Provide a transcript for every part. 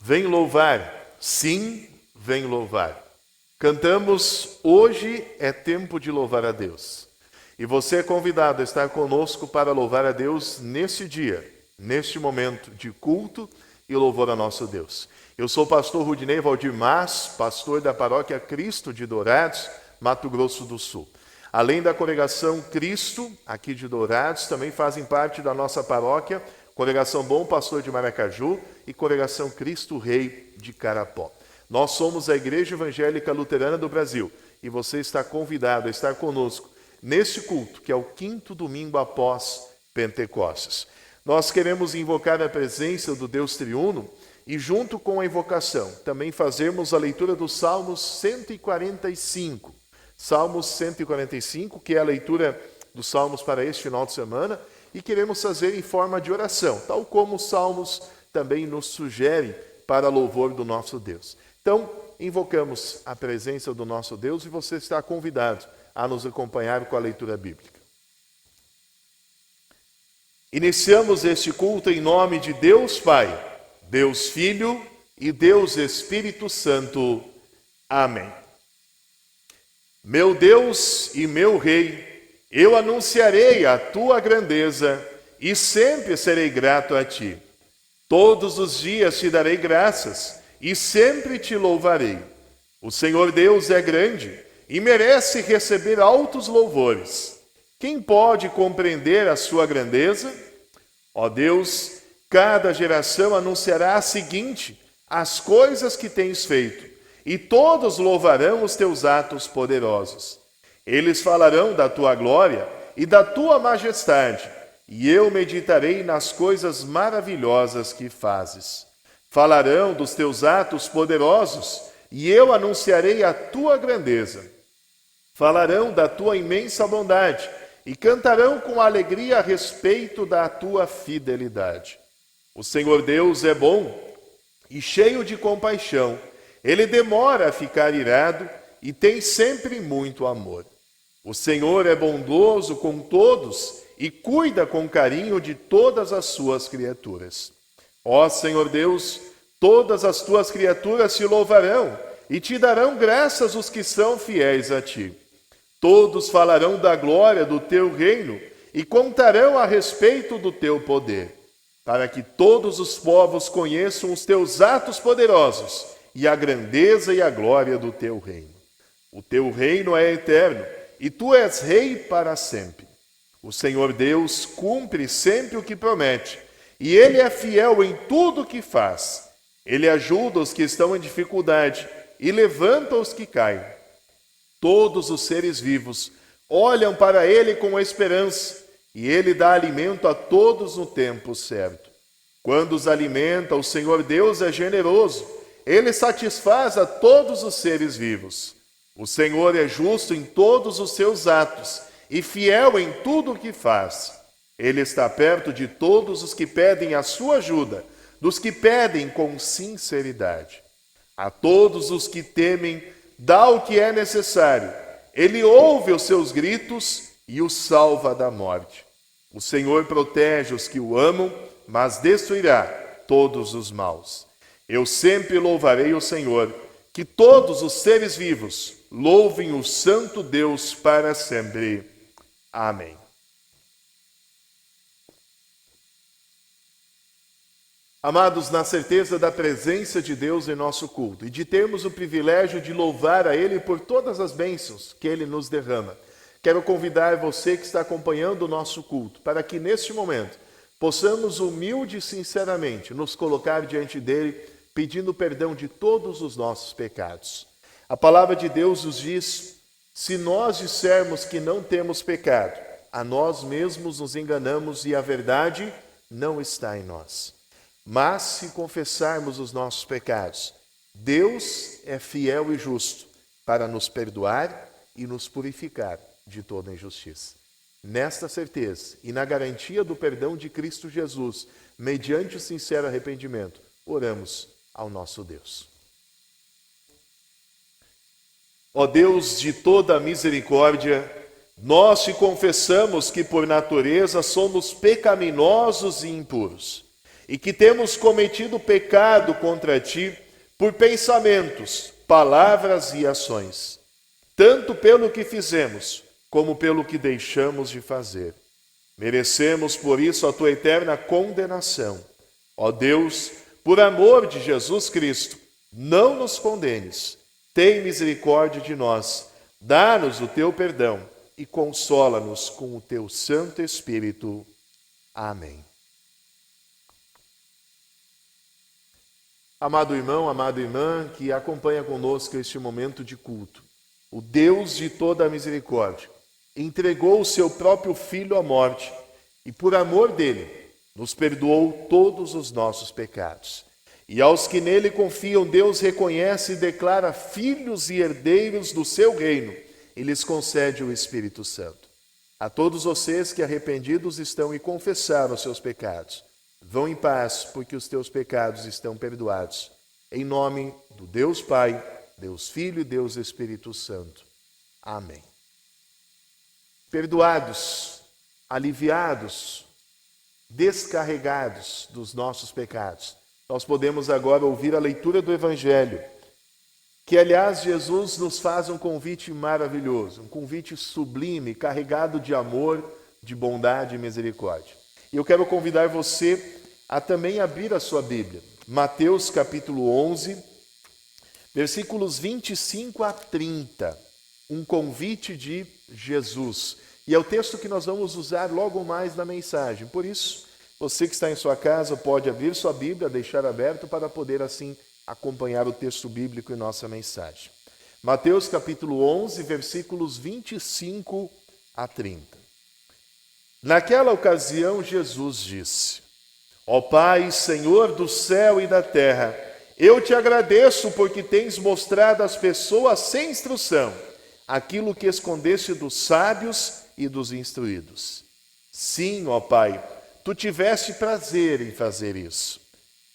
Vem louvar, sim, vem louvar. Cantamos, hoje é tempo de louvar a Deus. E você é convidado a estar conosco para louvar a Deus neste dia, neste momento de culto e louvor a nosso Deus. Eu sou o pastor Rudinei Valdir Mas, pastor da paróquia Cristo de Dourados, Mato Grosso do Sul. Além da congregação Cristo, aqui de Dourados, também fazem parte da nossa paróquia Congregação Bom Pastor de Maracaju e Congregação Cristo Rei de Carapó. Nós somos a Igreja Evangélica Luterana do Brasil e você está convidado a estar conosco neste culto, que é o 5º domingo após Pentecostes. Nós queremos invocar a presença do Deus Triuno e, junto com a invocação, também fazermos a leitura do Salmos 145. Salmos 145, que é a leitura dos Salmos para este final de semana, e queremos fazer em forma de oração, tal como os Salmos também nos sugerem para louvor do nosso Deus. Então, invocamos a presença do nosso Deus e você está convidado a nos acompanhar com a leitura bíblica. Iniciamos este culto em nome de Deus Pai, Deus Filho e Deus Espírito Santo. Amém. Meu Deus e meu Rei, eu anunciarei a tua grandeza e sempre serei grato a ti. Todos os dias te darei graças e sempre te louvarei. O Senhor Deus é grande e merece receber altos louvores. Quem pode compreender a sua grandeza? Ó Deus, cada geração anunciará a seguinte: as coisas que tens feito, e todos louvarão os teus atos poderosos. Eles falarão da tua glória e da tua majestade, e eu meditarei nas coisas maravilhosas que fazes. Falarão dos teus atos poderosos, e eu anunciarei a tua grandeza. Falarão da tua imensa bondade, e cantarão com alegria a respeito da tua fidelidade. O Senhor Deus é bom e cheio de compaixão. Ele demora a ficar irado e tem sempre muito amor. O Senhor é bondoso com todos e cuida com carinho de todas as suas criaturas. Ó Senhor Deus, todas as tuas criaturas te louvarão e te darão graças os que são fiéis a ti. Todos falarão da glória do teu reino e contarão a respeito do teu poder, para que todos os povos conheçam os teus atos poderosos e a grandeza e a glória do teu reino. O teu reino é eterno e tu és rei para sempre. O Senhor Deus cumpre sempre o que promete, e ele é fiel em tudo o que faz. Ele ajuda os que estão em dificuldade e levanta os que caem. Todos os seres vivos olham para ele com esperança, e ele dá alimento a todos no tempo certo. Quando os alimenta, o Senhor Deus é generoso. Ele satisfaz a todos os seres vivos. O Senhor é justo em todos os seus atos e fiel em tudo o que faz. Ele está perto de todos os que pedem a sua ajuda, dos que pedem com sinceridade. A todos os que temem, dá o que é necessário. Ele ouve os seus gritos e os salva da morte. O Senhor protege os que o amam, mas destruirá todos os maus. Eu sempre louvarei o Senhor. Que todos os seres vivos louvem o Santo Deus para sempre. Amém. Amados, na certeza da presença de Deus em nosso culto e de termos o privilégio de louvar a Ele por todas as bênçãos que Ele nos derrama, quero convidar você que está acompanhando o nosso culto para que neste momento possamos humilde e sinceramente nos colocar diante dEle, pedindo perdão de todos os nossos pecados. A palavra de Deus nos diz: se nós dissermos que não temos pecado, a nós mesmos nos enganamos e a verdade não está em nós. Mas se confessarmos os nossos pecados, Deus é fiel e justo para nos perdoar e nos purificar de toda injustiça. Nesta certeza e na garantia do perdão de Cristo Jesus, mediante o sincero arrependimento, oramos ao nosso Deus. Ó Deus de toda a misericórdia, nós te confessamos que por natureza somos pecaminosos e impuros. e que temos cometido pecado contra ti por pensamentos, palavras e ações, tanto pelo que fizemos como pelo que deixamos de fazer. Merecemos por isso a tua eterna condenação. Ó Deus, por amor de Jesus Cristo, não nos condenes. Tem misericórdia de nós, dá-nos o teu perdão e consola-nos com o teu Santo Espírito. Amém. Amado irmão, amada irmã, que acompanha conosco este momento de culto, o Deus de toda a misericórdia entregou o seu próprio Filho à morte e, por amor dele, nos perdoou todos os nossos pecados. E aos que nele confiam, Deus reconhece e declara filhos e herdeiros do seu reino e lhes concede o Espírito Santo. A todos vocês que arrependidos estão e confessaram os seus pecados, vão em paz, porque os teus pecados estão perdoados. Em nome do Deus Pai, Deus Filho e Deus Espírito Santo. Amém. Perdoados, aliviados, descarregados dos nossos pecados, nós podemos agora ouvir a leitura do Evangelho, que, aliás, Jesus nos faz um convite maravilhoso, um convite sublime, carregado de amor, de bondade e misericórdia. E eu quero convidar você a também abrir a sua Bíblia. Mateus capítulo 11, versículos 25 a 30. Um convite de Jesus. E é o texto que nós vamos usar logo mais na mensagem. Por isso, você que está em sua casa pode abrir sua Bíblia, deixar aberto para poder assim acompanhar o texto bíblico em nossa mensagem. Mateus capítulo 11, versículos 25 a 30. Naquela ocasião, Jesus disse: Ó Pai, Senhor do céu e da terra, eu te agradeço porque tens mostrado às pessoas sem instrução aquilo que escondeste dos sábios e dos instruídos. Sim, ó Pai, tu tiveste prazer em fazer isso.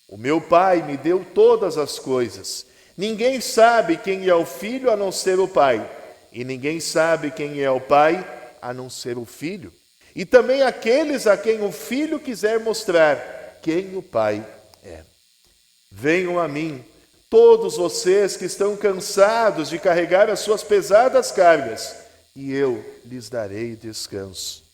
O meu Pai me deu todas as coisas. Ninguém sabe quem é o Filho a não ser o Pai, e ninguém sabe quem é o Pai a não ser o Filho. E também aqueles a quem o Filho quiser mostrar quem o Pai é. Venham a mim, todos vocês que estão cansados de carregar as suas pesadas cargas, e eu lhes darei descanso.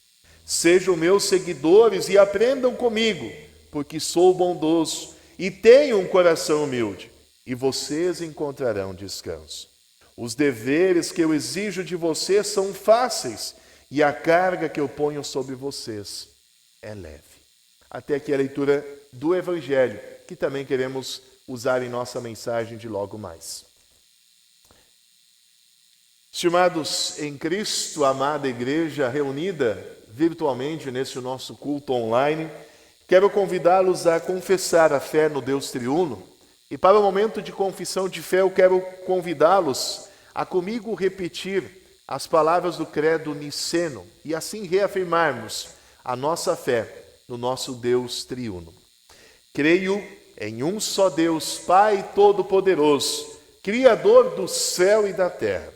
Sejam meus seguidores e aprendam comigo, porque sou bondoso e tenho um coração humilde, e vocês encontrarão descanso. Os deveres que eu exijo de vocês são fáceis, e a carga que eu ponho sobre vocês é leve. Até aqui a leitura do Evangelho, que também queremos usar em nossa mensagem de logo mais. Estimados em Cristo, amada igreja reunida virtualmente nesse nosso culto online, quero convidá-los a confessar a fé no Deus triuno. E para o momento de confissão de fé, eu quero convidá-los a comigo repetir as palavras do credo niceno e assim reafirmarmos a nossa fé no nosso Deus triuno. Creio em um só Deus, Pai Todo-Poderoso, Criador do céu e da terra,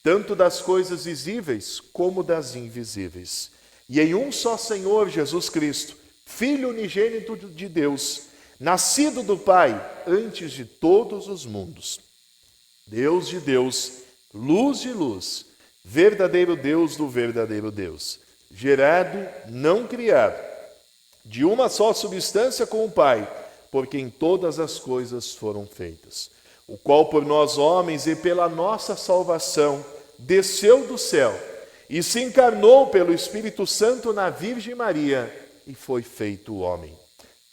tanto das coisas visíveis como das invisíveis. E em um só Senhor Jesus Cristo, Filho unigênito de Deus, nascido do Pai antes de todos os mundos. Deus de Deus, luz de luz, verdadeiro Deus do verdadeiro Deus, gerado, não criado, de uma só substância com o Pai, por quem todas as coisas foram feitas, o qual por nós homens e pela nossa salvação desceu do céu e se encarnou pelo Espírito Santo na Virgem Maria e foi feito homem.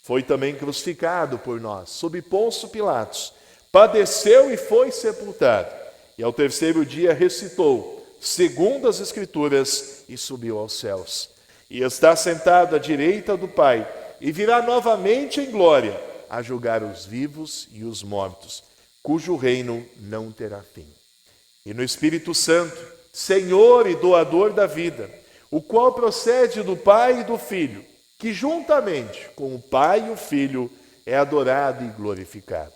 Foi também crucificado por nós, sob Pôncio Pilatos, padeceu e foi sepultado, e ao terceiro dia ressuscitou, segundo as Escrituras, e subiu aos céus. E está sentado à direita do Pai, e virá novamente em glória a julgar os vivos e os mortos, cujo reino não terá fim. E no Espírito Santo, Senhor e doador da vida, o qual procede do Pai e do Filho, que juntamente com o Pai e o Filho é adorado e glorificado,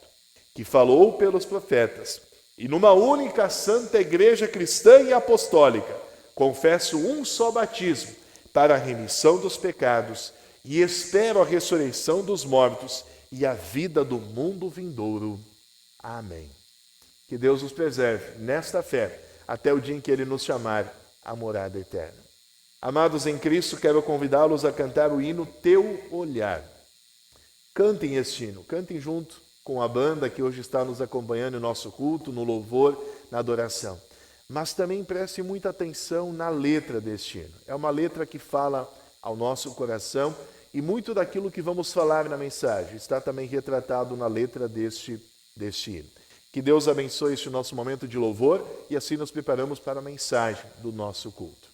que falou pelos profetas, e numa única santa igreja cristã e apostólica, confesso um só batismo para a remissão dos pecados, e espero a ressurreição dos mortos e a vida do mundo vindouro. Amém. Que Deus nos preserve nesta fé, até o dia em que Ele nos chamar à morada eterna. Amados em Cristo, quero convidá-los a cantar o hino Teu Olhar. Cantem este hino, cantem junto com a banda que hoje está nos acompanhando no nosso culto, no louvor, na adoração. Mas também preste muita atenção na letra deste hino. É uma letra que fala ao nosso coração e muito daquilo que vamos falar na mensagem está também retratado na letra deste hino. Que Deus abençoe este nosso momento de louvor e assim nos preparamos para a mensagem do nosso culto.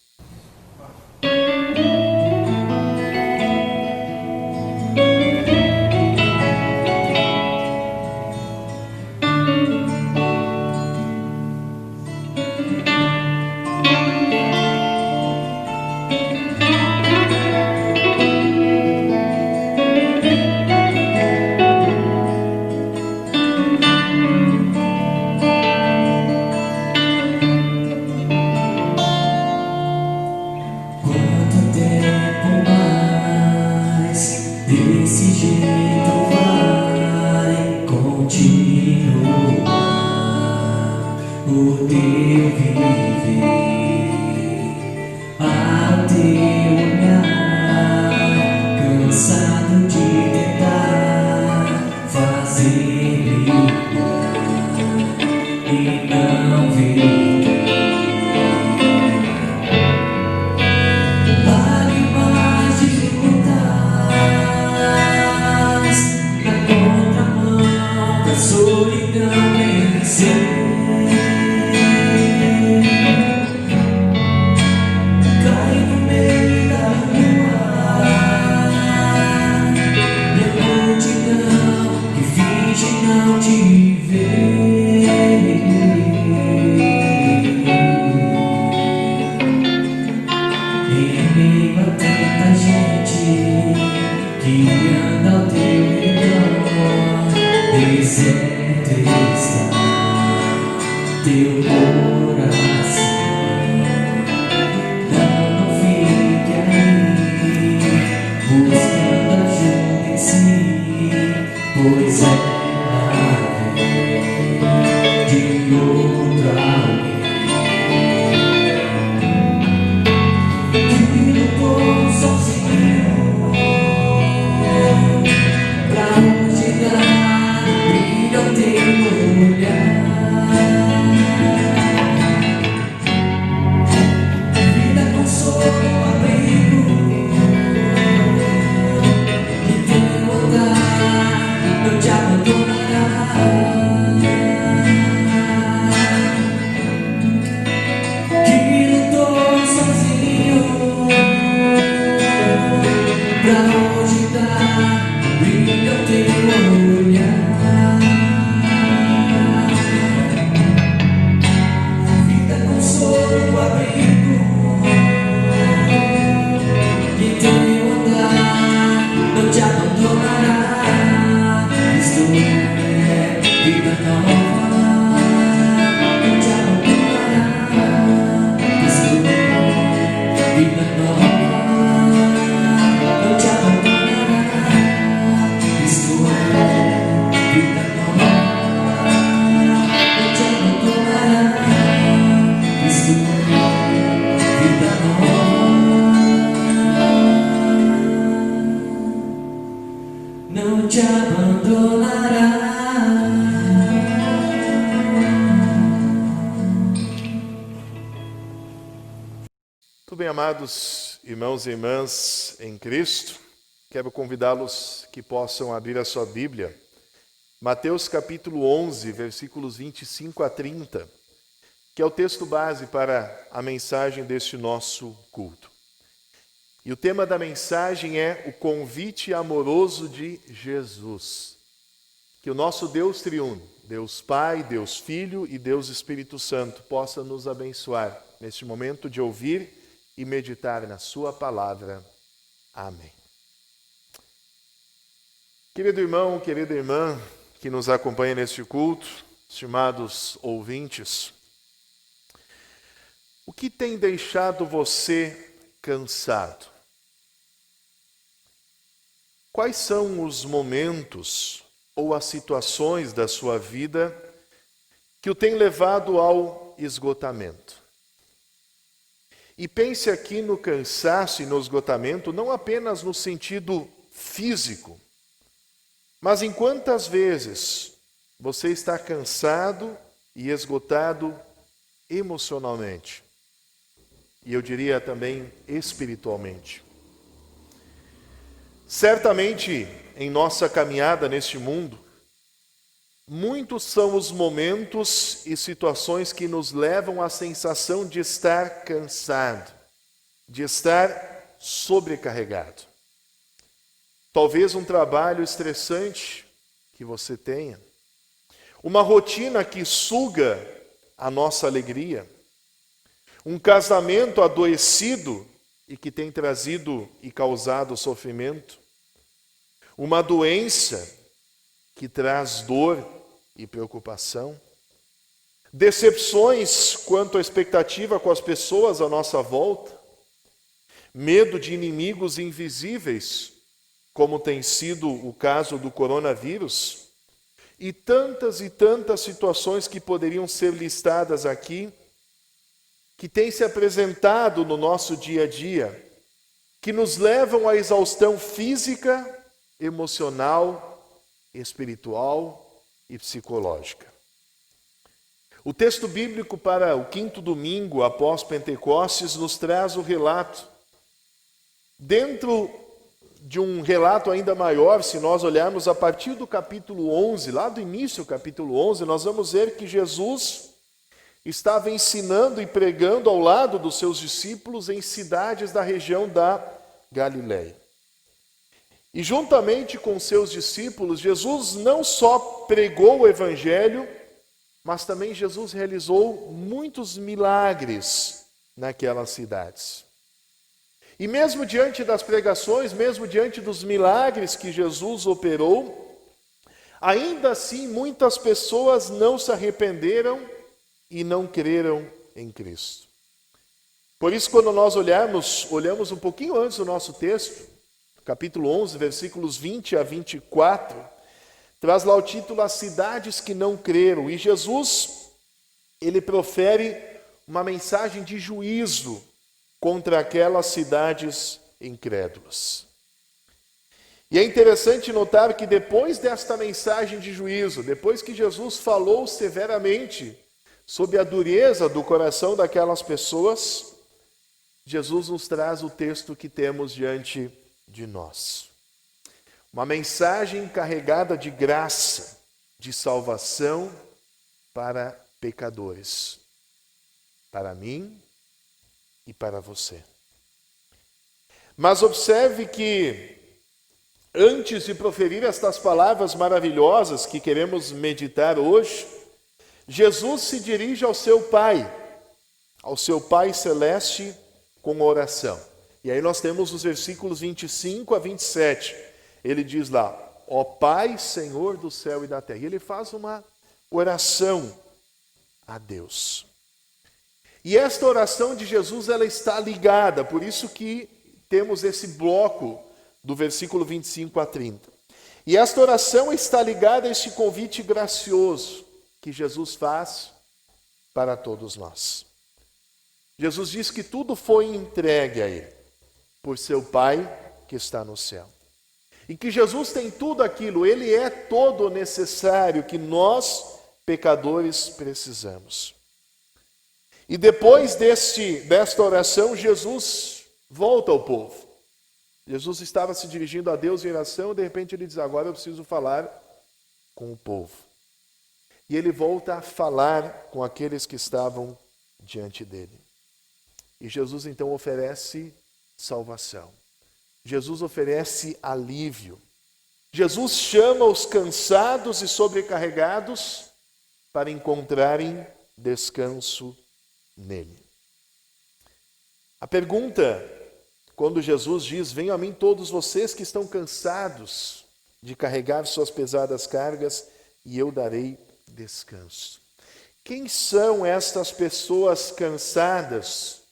Muito bem, amados irmãos e irmãs em Cristo, quero convidá-los que possam abrir a sua Bíblia. Mateus capítulo 11, versículos 25 a 30, que é o texto base para a mensagem deste nosso culto. E o tema da mensagem é o convite amoroso de Jesus. Que o nosso Deus triuno, Deus Pai, Deus Filho e Deus Espírito Santo possa nos abençoar neste momento de ouvir e meditar na sua palavra. Amém. Querido irmão, querida irmã que nos acompanha neste culto, estimados ouvintes, o que tem deixado você cansado? Quais são os momentos ou as situações da sua vida que o tem levado ao esgotamento? E pense aqui no cansaço e no esgotamento, não apenas no sentido físico, mas em quantas vezes você está cansado e esgotado emocionalmente. E eu diria também espiritualmente. Certamente, em nossa caminhada neste mundo, muitos são os momentos e situações que nos levam à sensação de estar cansado, de estar sobrecarregado. Talvez um trabalho estressante que você tenha, uma rotina que suga a nossa alegria, um casamento adoecido e que tem trazido e causado sofrimento, uma doença que traz dor e preocupação, decepções quanto à expectativa com as pessoas à nossa volta, medo de inimigos invisíveis, como tem sido o caso do coronavírus, e tantas situações que poderiam ser listadas aqui, que têm se apresentado no nosso dia a dia, que nos levam à exaustão física, emocional, espiritual e psicológica. O texto bíblico para o 5º domingo após Pentecostes nos traz o relato. Dentro de um relato ainda maior, se nós olharmos a partir do capítulo 11, lá do início do capítulo 11, nós vamos ver que Jesus estava ensinando e pregando ao lado dos seus discípulos em cidades da região da Galileia. E juntamente com seus discípulos, Jesus não só pregou o evangelho, mas também Jesus realizou muitos milagres naquelas cidades. E mesmo diante das pregações, mesmo diante dos milagres que Jesus operou, ainda assim muitas pessoas não se arrependeram e não creram em Cristo. Por isso, quando nós olhamos um pouquinho antes do nosso texto, capítulo 11, versículos 20 a 24, traz lá o título As Cidades que Não Creram. E Jesus, ele profere uma mensagem de juízo contra aquelas cidades incrédulas. E é interessante notar que depois desta mensagem de juízo, depois que Jesus falou severamente sobre a dureza do coração daquelas pessoas, Jesus nos traz o texto que temos diante de nós. Uma mensagem carregada de graça, de salvação para pecadores, para mim e para você. Mas observe que, antes de proferir estas palavras maravilhosas que queremos meditar hoje, Jesus se dirige ao seu Pai Celeste, com oração. E aí nós temos os versículos 25 a 27. Ele diz lá, ó Pai, Senhor do céu e da terra. E ele faz uma oração a Deus. E esta oração de Jesus, ela está ligada, por isso que temos esse bloco do versículo 25 a 30. E esta oração está ligada a este convite gracioso que Jesus faz para todos nós. Jesus diz que tudo foi entregue a Ele, por seu Pai que está no céu. E que Jesus tem tudo aquilo, Ele é todo o necessário que nós, pecadores, precisamos. E depois desta oração, Jesus volta ao povo. Jesus estava se dirigindo a Deus em oração, e de repente ele diz, agora eu preciso falar com o povo. E ele volta a falar com aqueles que estavam diante dele. E Jesus então oferece salvação. Jesus oferece alívio. Jesus chama os cansados e sobrecarregados para encontrarem descanso nele. A pergunta, quando Jesus diz, venham a mim todos vocês que estão cansados de carregar suas pesadas cargas, e eu darei descanso. Quem são estas pessoas cansadas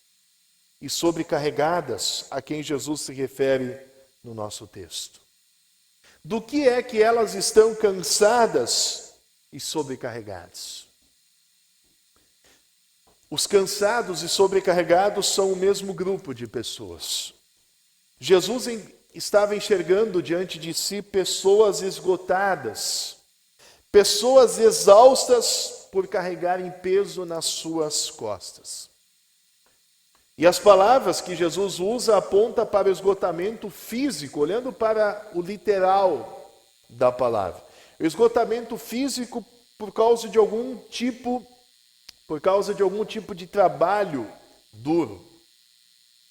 e sobrecarregadas a quem Jesus se refere no nosso texto? Do que é que elas estão cansadas e sobrecarregadas? Os cansados e sobrecarregados são o mesmo grupo de pessoas. Jesus estava enxergando diante de si pessoas esgotadas, pessoas exaustas por carregarem peso nas suas costas. E as palavras que Jesus usa apontam para o esgotamento físico, olhando para o literal da palavra. O esgotamento físico por causa de algum tipo de trabalho duro.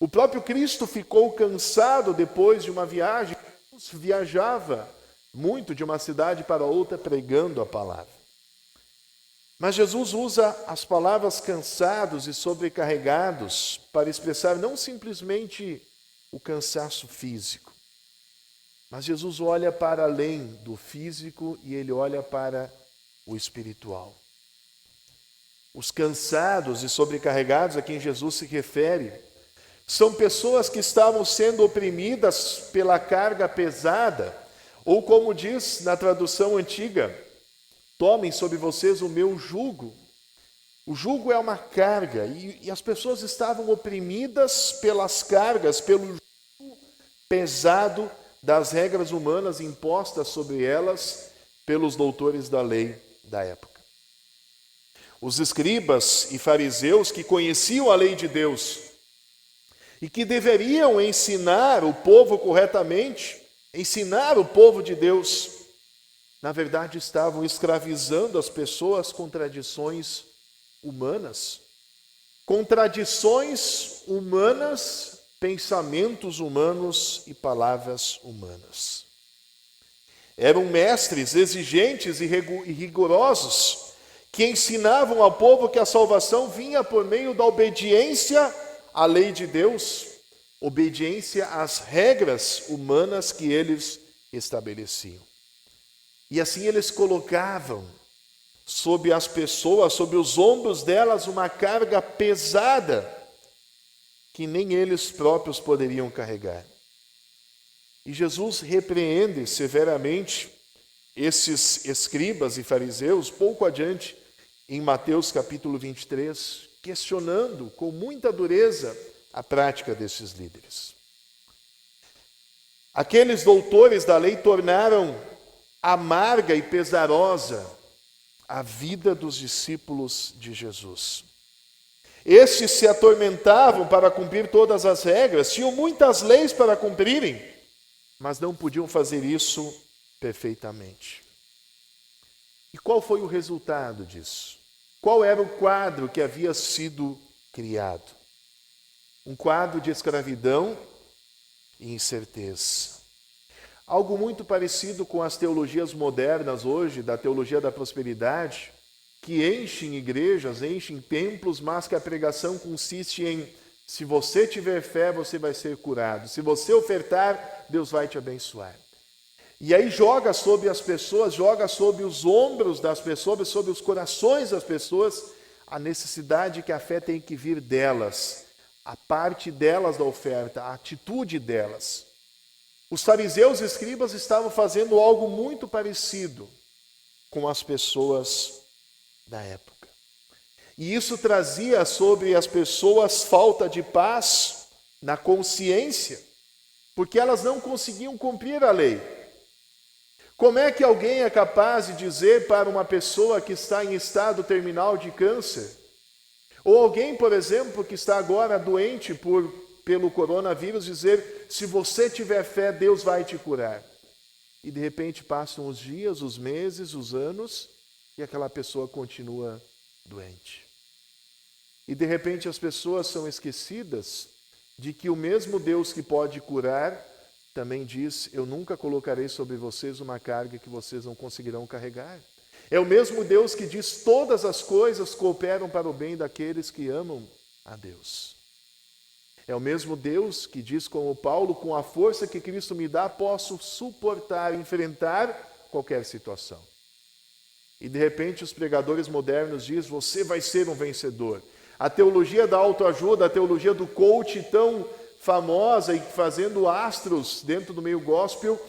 O próprio Cristo ficou cansado depois de uma viagem. Jesus viajava muito de uma cidade para outra pregando a palavra. Mas Jesus usa as palavras cansados e sobrecarregados para expressar não simplesmente o cansaço físico, mas Jesus olha para além do físico e ele olha para o espiritual. Os cansados e sobrecarregados a quem Jesus se refere são pessoas que estavam sendo oprimidas pela carga pesada, ou como diz na tradução antiga, tomem sobre vocês o meu jugo. O jugo é uma carga e as pessoas estavam oprimidas pelas cargas, pelo jugo pesado das regras humanas impostas sobre elas pelos doutores da lei da época. Os escribas e fariseus que conheciam a lei de Deus e que deveriam ensinar o povo corretamente, ensinar o povo de Deus, na verdade estavam escravizando as pessoas com tradições humanas. Contradições humanas, pensamentos humanos e palavras humanas. Eram mestres exigentes e rigorosos que ensinavam ao povo que a salvação vinha por meio da obediência à lei de Deus, obediência às regras humanas que eles estabeleciam. E assim eles colocavam sobre as pessoas, sobre os ombros delas, uma carga pesada que nem eles próprios poderiam carregar. E Jesus repreende severamente esses escribas e fariseus, pouco adiante, em Mateus capítulo 23, questionando com muita dureza a prática desses líderes. Aqueles doutores da lei tornaram amarga e pesarosa a vida dos discípulos de Jesus. Estes se atormentavam para cumprir todas as regras, tinham muitas leis para cumprirem, mas não podiam fazer isso perfeitamente. E qual foi o resultado disso? Qual era o quadro que havia sido criado? Um quadro de escravidão e incerteza. Algo muito parecido com as teologias modernas hoje, da teologia da prosperidade, que enchem igrejas, enchem templos, mas que a pregação consiste em: se você tiver fé, você vai ser curado. Se você ofertar, Deus vai te abençoar. E aí joga sobre as pessoas, joga sobre os ombros das pessoas, sobre os corações das pessoas, a necessidade que a fé tem que vir delas, a parte delas da oferta, a atitude delas. Os fariseus e escribas estavam fazendo algo muito parecido com as pessoas da época. E isso trazia sobre as pessoas falta de paz na consciência, porque elas não conseguiam cumprir a lei. Como é que alguém é capaz de dizer para uma pessoa que está em estado terminal de câncer, ou alguém, por exemplo, que está agora doente pelo coronavírus, dizer: se você tiver fé, Deus vai te curar? E de repente passam os dias, os meses, os anos, e aquela pessoa continua doente. E de repente as pessoas são esquecidas de que o mesmo Deus que pode curar também diz: eu nunca colocarei sobre vocês uma carga que vocês não conseguirão carregar. É o mesmo Deus que diz: todas as coisas cooperam para o bem daqueles que amam a Deus. É o mesmo Deus que diz como Paulo: com a força que Cristo me dá, posso suportar, enfrentar qualquer situação. E de repente os pregadores modernos dizem: você vai ser um vencedor. A teologia da autoajuda, a teologia do coach tão famosa e fazendo astros dentro do meio gospel,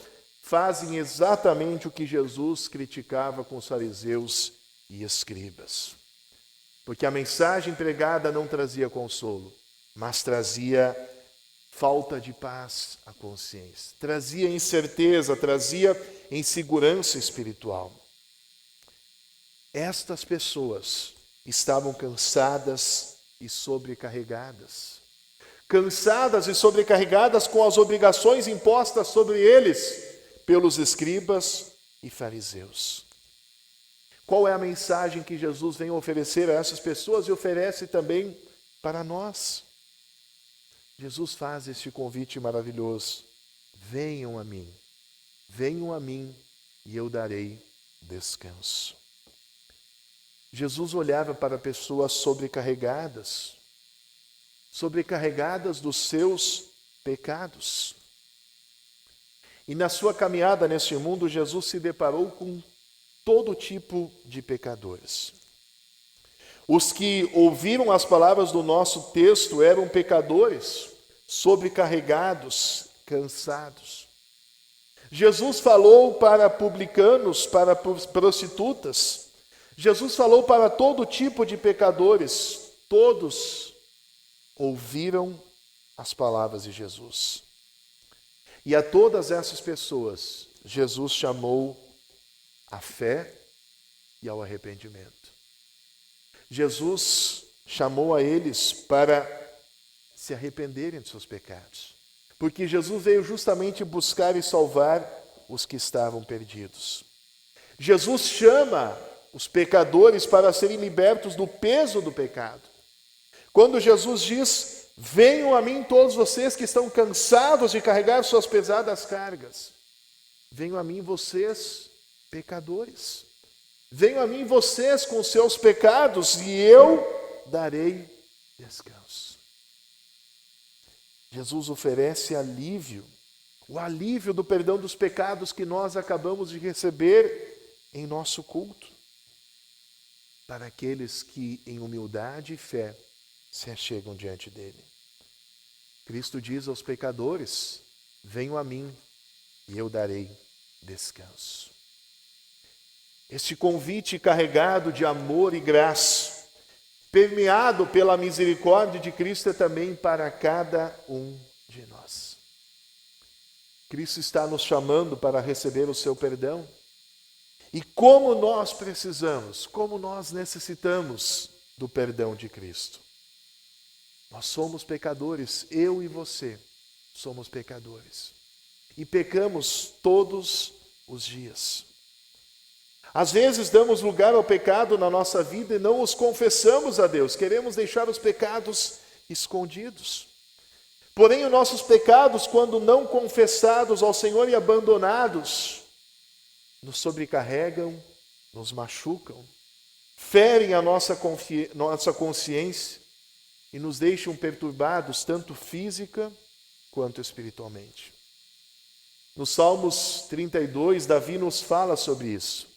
fazem exatamente o que Jesus criticava com os fariseus e escribas. Porque a mensagem pregada não trazia consolo, mas trazia falta de paz à consciência, trazia incerteza, trazia insegurança espiritual. Estas pessoas estavam cansadas e sobrecarregadas. Cansadas e sobrecarregadas com as obrigações impostas sobre eles pelos escribas e fariseus. Qual é a mensagem que Jesus vem oferecer a essas pessoas e oferece também para nós? Jesus faz este convite maravilhoso. Venham a mim e eu darei descanso. Jesus olhava para pessoas sobrecarregadas dos seus pecados. E na sua caminhada neste mundo, Jesus se deparou com todo tipo de pecadores. Os que ouviram as palavras do nosso texto eram pecadores, sobrecarregados, cansados. Jesus falou para publicanos, para prostitutas. Jesus falou para todo tipo de pecadores. Todos ouviram as palavras de Jesus. E a todas essas pessoas, Jesus chamou à fé e ao arrependimento. Jesus chamou a eles para se arrependerem de seus pecados. Porque Jesus veio justamente buscar e salvar os que estavam perdidos. Jesus chama os pecadores para serem libertos do peso do pecado. Quando Jesus diz: venham a mim todos vocês que estão cansados de carregar suas pesadas cargas. Venham a mim vocês, pecadores. Venham a mim vocês com seus pecados e eu darei descanso. Jesus oferece alívio, o alívio do perdão dos pecados que nós acabamos de receber em nosso culto, para aqueles que em humildade e fé se achegam diante dele. Cristo diz aos pecadores: venham a mim e eu darei descanso. Este convite carregado de amor e graça, permeado pela misericórdia de Cristo, é também para cada um de nós. Cristo está nos chamando para receber o seu perdão. E como nós precisamos, como nós necessitamos do perdão de Cristo. Nós somos pecadores, eu e você somos pecadores. E pecamos todos os dias. Às vezes damos lugar ao pecado na nossa vida e não os confessamos a Deus. Queremos deixar os pecados escondidos. Porém, os nossos pecados, quando não confessados ao Senhor e abandonados, nos sobrecarregam, nos machucam, ferem a nossa consciência e nos deixam perturbados, tanto física quanto espiritualmente. No Salmos 32, Davi nos fala sobre isso.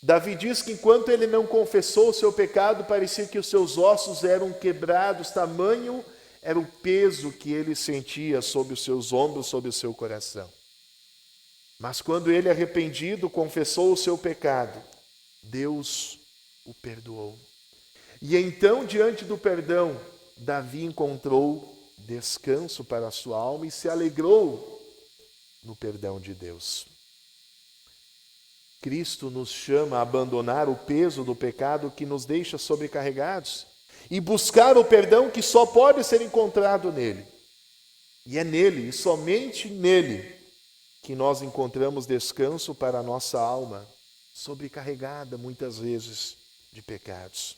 Davi diz que enquanto ele não confessou o seu pecado, parecia que os seus ossos eram quebrados, tamanho era o peso que ele sentia sobre os seus ombros, sobre o seu coração. Mas quando ele, arrependido, confessou o seu pecado, Deus o perdoou. E então, diante do perdão, Davi encontrou descanso para a sua alma e se alegrou no perdão de Deus. Cristo nos chama a abandonar o peso do pecado que nos deixa sobrecarregados e buscar o perdão que só pode ser encontrado nele. E é nele, e somente nele, que nós encontramos descanso para a nossa alma, sobrecarregada muitas vezes de pecados.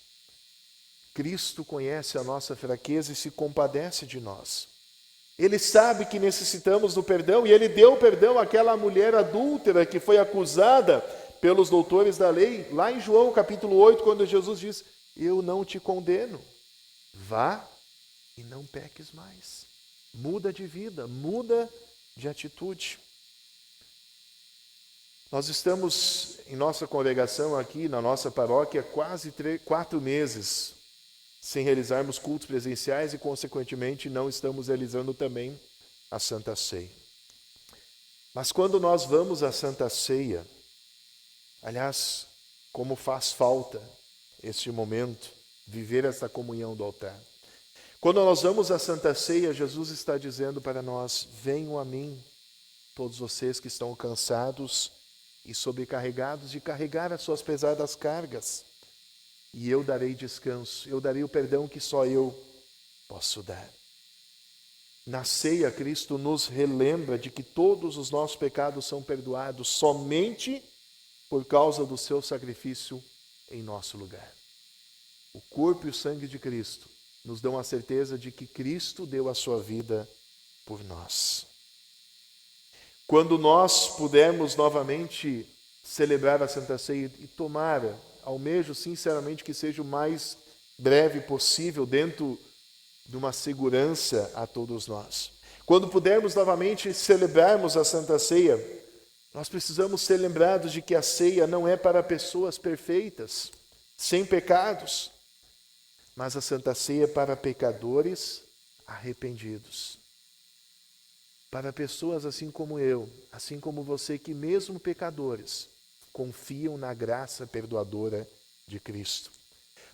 Cristo conhece a nossa fraqueza e se compadece de nós. Ele sabe que necessitamos do perdão e ele deu perdão àquela mulher adúltera que foi acusada pelos doutores da lei, lá em João capítulo 8, quando Jesus diz: eu não te condeno, vá e não peques mais. Muda de vida, muda de atitude. Nós estamos em nossa congregação aqui, na nossa paróquia, quase 4 meses sem realizarmos cultos presenciais e, consequentemente, não estamos realizando também a Santa Ceia. Mas quando nós vamos à Santa Ceia, aliás, como faz falta este momento, viver essa comunhão do altar. Quando nós vamos à Santa Ceia, Jesus está dizendo para nós: venham a mim, todos vocês que estão cansados e sobrecarregados de carregar as suas pesadas cargas, e eu darei descanso, eu darei o perdão que só eu posso dar. Na ceia, Cristo nos relembra de que todos os nossos pecados são perdoados somente por causa do seu sacrifício em nosso lugar. O corpo e o sangue de Cristo nos dão a certeza de que Cristo deu a sua vida por nós. Quando nós pudermos novamente celebrar a Santa Ceia e tomar, almejo sinceramente que seja o mais breve possível, dentro de uma segurança a todos nós. Quando pudermos novamente celebrarmos a Santa Ceia, nós precisamos ser lembrados de que a ceia não é para pessoas perfeitas, sem pecados, mas a Santa Ceia é para pecadores arrependidos. Para pessoas assim como eu, assim como você, que mesmo pecadores, confiam na graça perdoadora de Cristo.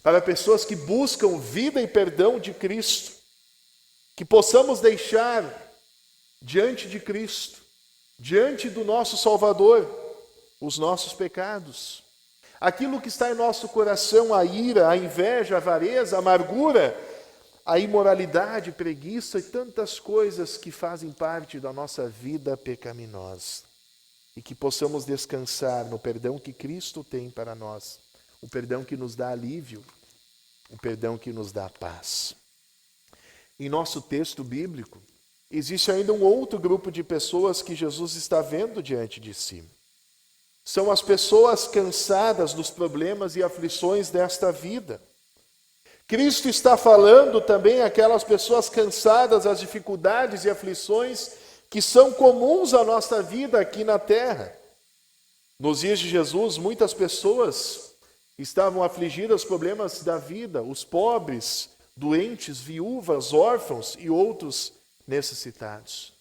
Para pessoas que buscam vida e perdão de Cristo, que possamos deixar diante de Cristo, diante do nosso Salvador, os nossos pecados. Aquilo que está em nosso coração, a ira, a inveja, a avareza, a amargura, a imoralidade, preguiça e tantas coisas que fazem parte da nossa vida pecaminosa. E que possamos descansar no perdão que Cristo tem para nós, o perdão que nos dá alívio, o perdão que nos dá paz. Em nosso texto bíblico, existe ainda um outro grupo de pessoas que Jesus está vendo diante de si. São as pessoas cansadas dos problemas e aflições desta vida. Cristo está falando também àquelas pessoas cansadas das dificuldades e aflições que são comuns à nossa vida aqui na terra. Nos dias de Jesus, muitas pessoas estavam afligidas com problemas da vida, os pobres, doentes, viúvas, órfãos e outros necessitados.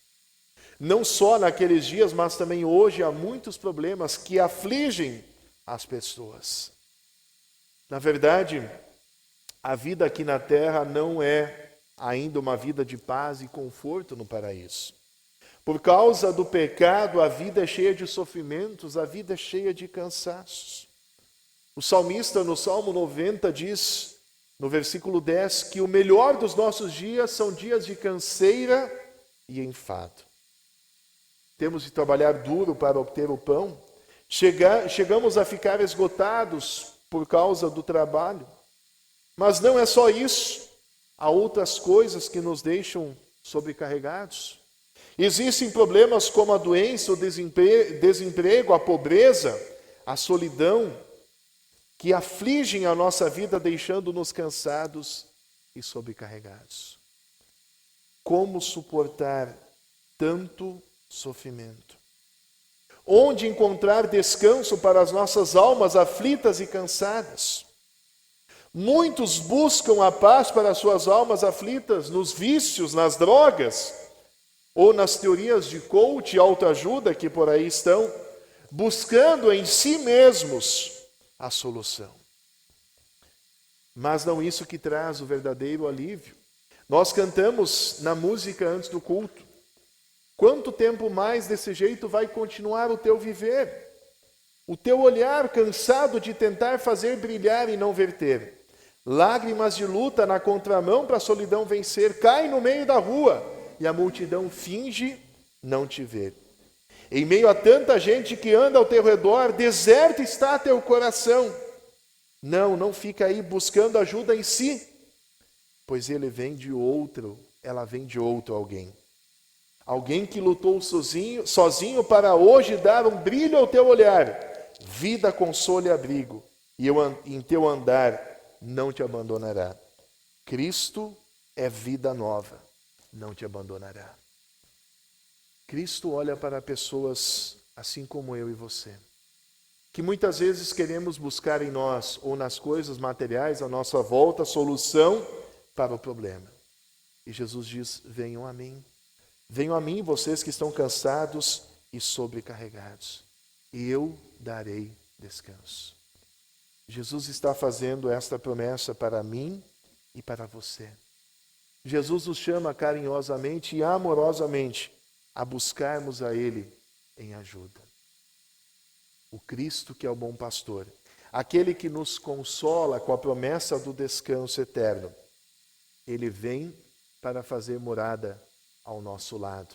Não só naqueles dias, mas também hoje há muitos problemas que afligem as pessoas. Na verdade, a vida aqui na terra não é ainda uma vida de paz e conforto no paraíso. Por causa do pecado, a vida é cheia de sofrimentos, a vida é cheia de cansaços. O salmista, no Salmo 90, diz, no versículo 10, que o melhor dos nossos dias são dias de canseira e enfado. Temos de trabalhar duro para obter o pão. Chegamos a ficar esgotados por causa do trabalho. Mas não é só isso. Há outras coisas que nos deixam sobrecarregados. Existem problemas como a doença, o desemprego, a pobreza, a solidão, que afligem a nossa vida, deixando-nos cansados e sobrecarregados. Como suportar tanto sofrimento? Onde encontrar descanso para as nossas almas aflitas e cansadas? Muitos buscam a paz para as suas almas aflitas nos vícios, nas drogas, ou nas teorias de coach e autoajuda que por aí estão, buscando em si mesmos a solução. Mas não isso que traz o verdadeiro alívio. Nós cantamos na música antes do culto: quanto tempo mais desse jeito vai continuar o teu viver? O teu olhar cansado de tentar fazer brilhar e não verter. Lágrimas de luta na contramão para a solidão vencer. Cai no meio da rua e a multidão finge não te ver. Em meio a tanta gente que anda ao teu redor, deserto está teu coração. Não fica aí buscando ajuda em si, pois ela vem de outro alguém. Alguém que lutou sozinho para hoje dar um brilho ao teu olhar, vida, consolo e abrigo, e em teu andar não te abandonará. Cristo é vida nova, não te abandonará. Cristo olha para pessoas assim como eu e você, que muitas vezes queremos buscar em nós ou nas coisas materiais à nossa volta a solução para o problema. E Jesus diz: venham a mim. Venham a mim, vocês que estão cansados e sobrecarregados, e eu darei descanso. Jesus está fazendo esta promessa para mim e para você. Jesus nos chama carinhosamente e amorosamente a buscarmos a Ele em ajuda. O Cristo que é o bom pastor, aquele que nos consola com a promessa do descanso eterno, Ele vem para fazer morada ao nosso lado,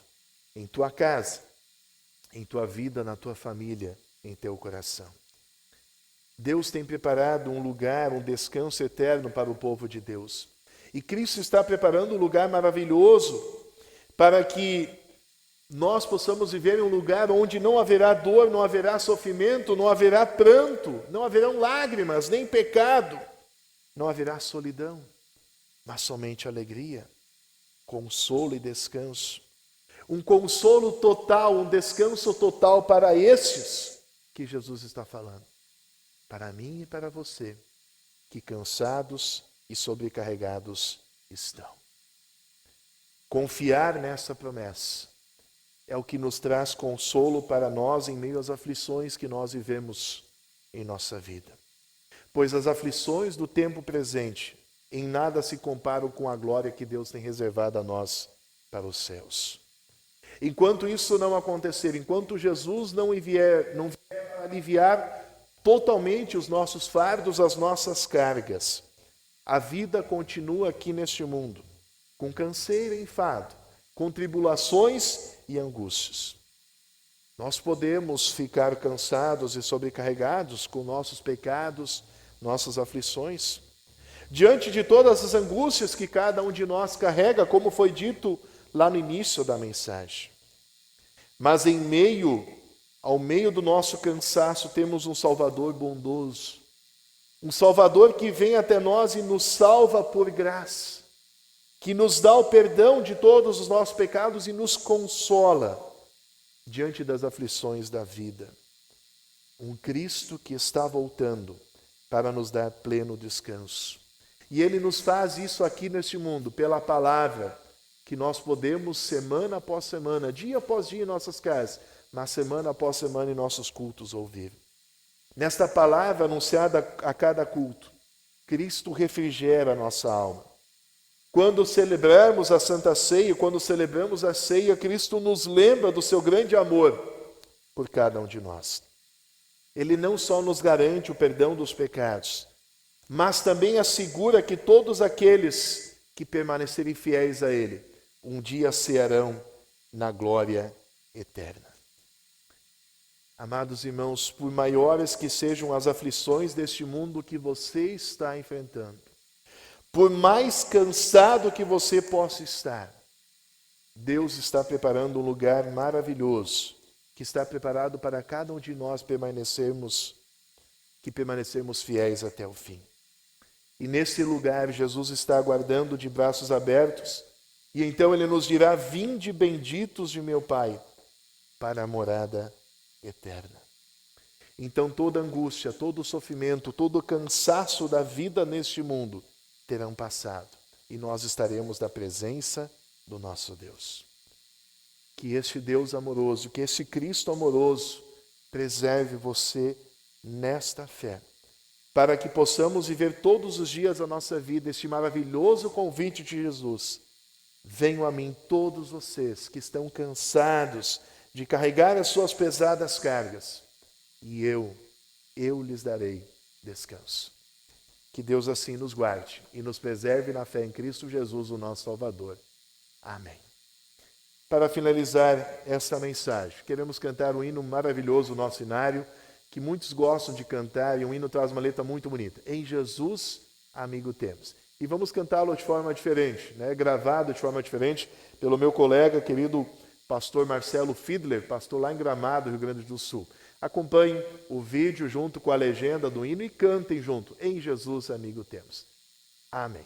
em tua casa, em tua vida, na tua família, em teu coração. Deus tem preparado um lugar, um descanso eterno para o povo de Deus. E Cristo está preparando um lugar maravilhoso para que nós possamos viver em um lugar onde não haverá dor, não haverá sofrimento, não haverá pranto, não haverão lágrimas, nem pecado, não haverá solidão, mas somente alegria, consolo e descanso. Um consolo total, um descanso total para estes que Jesus está falando. Para mim e para você, que cansados e sobrecarregados estão. Confiar nessa promessa é o que nos traz consolo para nós em meio às aflições que nós vivemos em nossa vida. Pois as aflições do tempo presente em nada se comparam com a glória que Deus tem reservado a nós para os céus. Enquanto isso não acontecer, enquanto Jesus não vier aliviar totalmente os nossos fardos, as nossas cargas, a vida continua aqui neste mundo, com canseira e enfado, com tribulações e angústias. Nós podemos ficar cansados e sobrecarregados com nossos pecados, nossas aflições, diante de todas as angústias que cada um de nós carrega, como foi dito lá no início da mensagem. Mas ao meio do nosso cansaço, temos um Salvador bondoso, um Salvador que vem até nós e nos salva por graça, que nos dá o perdão de todos os nossos pecados e nos consola diante das aflições da vida. Um Cristo que está voltando para nos dar pleno descanso. E Ele nos faz isso aqui neste mundo, pela palavra, que nós podemos, semana após semana, dia após dia em nossas casas, mas semana após semana em nossos cultos ouvir. Nesta palavra anunciada a cada culto, Cristo refrigera a nossa alma. Quando celebrarmos a Santa Ceia, quando celebramos a ceia, Cristo nos lembra do seu grande amor por cada um de nós. Ele não só nos garante o perdão dos pecados, mas também assegura que todos aqueles que permanecerem fiéis a Ele, um dia cearão na glória eterna. Amados irmãos, por maiores que sejam as aflições deste mundo que você está enfrentando, por mais cansado que você possa estar, Deus está preparando um lugar maravilhoso, que está preparado para cada um de nós permanecermos fiéis até o fim. E nesse lugar Jesus está aguardando de braços abertos, e então Ele nos dirá: vinde benditos de meu Pai, para a morada eterna. Então toda angústia, todo sofrimento, todo cansaço da vida neste mundo terão passado, e nós estaremos na presença do nosso Deus. Que este Deus amoroso, que este Cristo amoroso preserve você nesta fé, para que possamos viver todos os dias da nossa vida este maravilhoso convite de Jesus: venham a mim todos vocês que estão cansados de carregar as suas pesadas cargas, e eu lhes darei descanso. Que Deus assim nos guarde e nos preserve na fé em Cristo Jesus, o nosso Salvador. Amém. Para finalizar esta mensagem, queremos cantar um hino maravilhoso, o nosso hinário, que muitos gostam de cantar, e um hino traz uma letra muito bonita. Em Jesus, amigo temos. E vamos cantá-lo de forma diferente, gravado de forma diferente pelo meu colega, querido pastor Marcelo Fiedler, pastor lá em Gramado, Rio Grande do Sul. Acompanhem o vídeo junto com a legenda do hino e cantem junto. Em Jesus, amigo temos. Amém.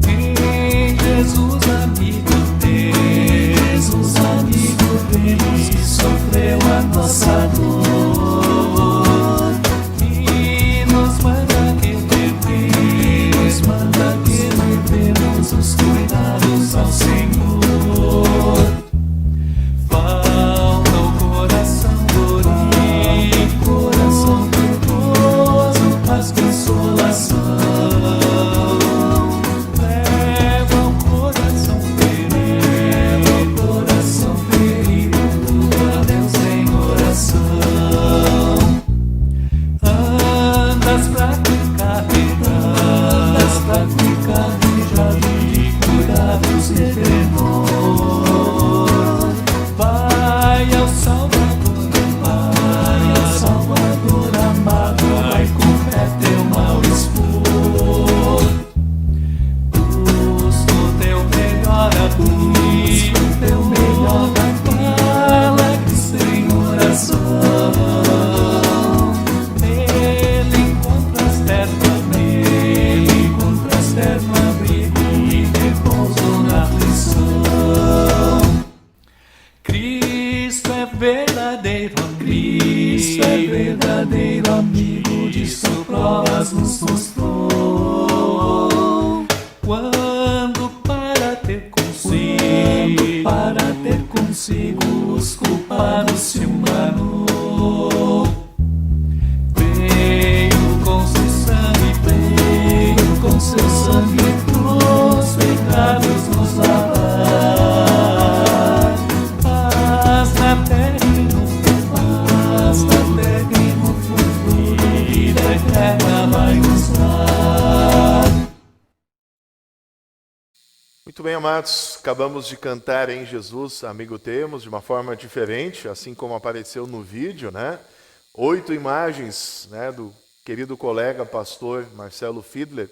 Em Jesus, amigo temos, que sofreu a nossa dor e nos manda que levemos os Cristo é verdadeiro amigo, disso provas nos mostrou. Quando para ter consigo os culpados se enganou. Veio com seu sangue dos pecados nos lavar. Paz na terra e no futuro, vida eterna vai nos dar. Muito bem, amados, acabamos de cantar em Jesus, Amigo Temos, de uma forma diferente, assim como apareceu no vídeo, né? 8 imagens, né, do querido colega pastor Marcelo Fiedler,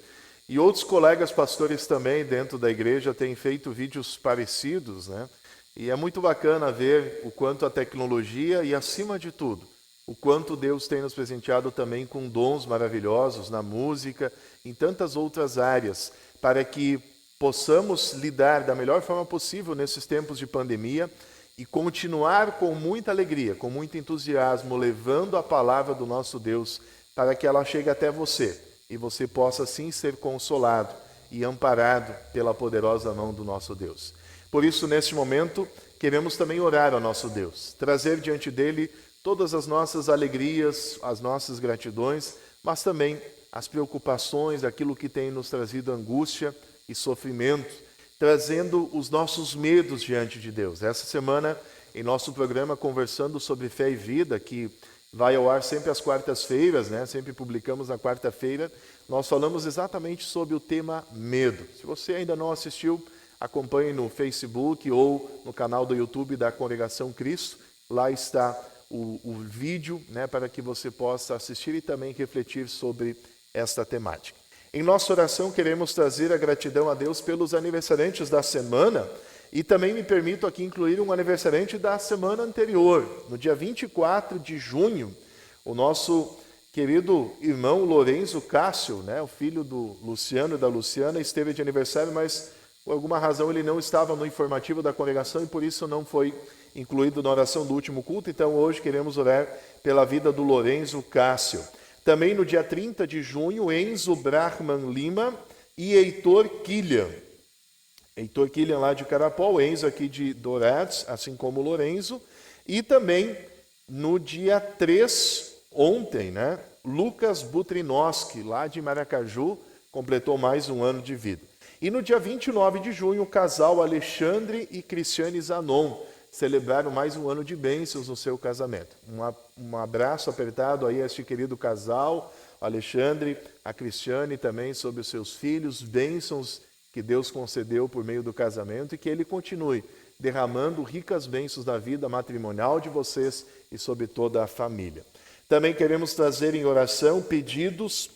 e outros colegas pastores também dentro da igreja têm feito vídeos parecidos, né? E é muito bacana ver o quanto a tecnologia e, acima de tudo, o quanto Deus tem nos presenteado também com dons maravilhosos na música, em tantas outras áreas, para que possamos lidar da melhor forma possível nesses tempos de pandemia e continuar com muita alegria, com muito entusiasmo, levando a palavra do nosso Deus para que ela chegue até você e você possa assim ser consolado e amparado pela poderosa mão do nosso Deus. Por isso, neste momento, queremos também orar ao nosso Deus, trazer diante dele todas as nossas alegrias, as nossas gratidões, mas também as preocupações, aquilo que tem nos trazido angústia e sofrimento, trazendo os nossos medos diante de Deus. Essa semana, em nosso programa Conversando sobre Fé e Vida, que vai ao ar sempre às quartas-feiras, né? Sempre publicamos na quarta-feira, nós falamos exatamente sobre o tema medo. Se você ainda não assistiu, acompanhe no Facebook ou no canal do YouTube da Congregação Cristo. Lá está o vídeo, né, para que você possa assistir e também refletir sobre esta temática. Em nossa oração, queremos trazer a gratidão a Deus pelos aniversariantes da semana e também me permito aqui incluir um aniversariante da semana anterior. No dia 24 de junho, o nosso querido irmão Lourenço Cássio, né, o filho do Luciano e da Luciana, esteve de aniversário, mas por alguma razão ele não estava no informativo da congregação e por isso não foi incluído na oração do último culto. Então hoje queremos orar pela vida do Lourenço Cássio. Também no dia 30 de junho, Enzo Brahman Lima e Heitor Killian. Heitor Killian lá de Carapó, Enzo aqui de Dourados, assim como o Lourenço. E também no dia 3, ontem, né, Lucas Butrinoski, lá de Maracaju, completou mais um ano de vida. E no dia 29 de junho, o casal Alexandre e Cristiane Zanon celebraram mais um ano de bênçãos no seu casamento. Um abraço apertado aí a este querido casal, Alexandre, a Cristiane também, sobre os seus filhos, bênçãos que Deus concedeu por meio do casamento e que Ele continue derramando ricas bênçãos da vida matrimonial de vocês e sobre toda a família. Também queremos trazer em oração pedidos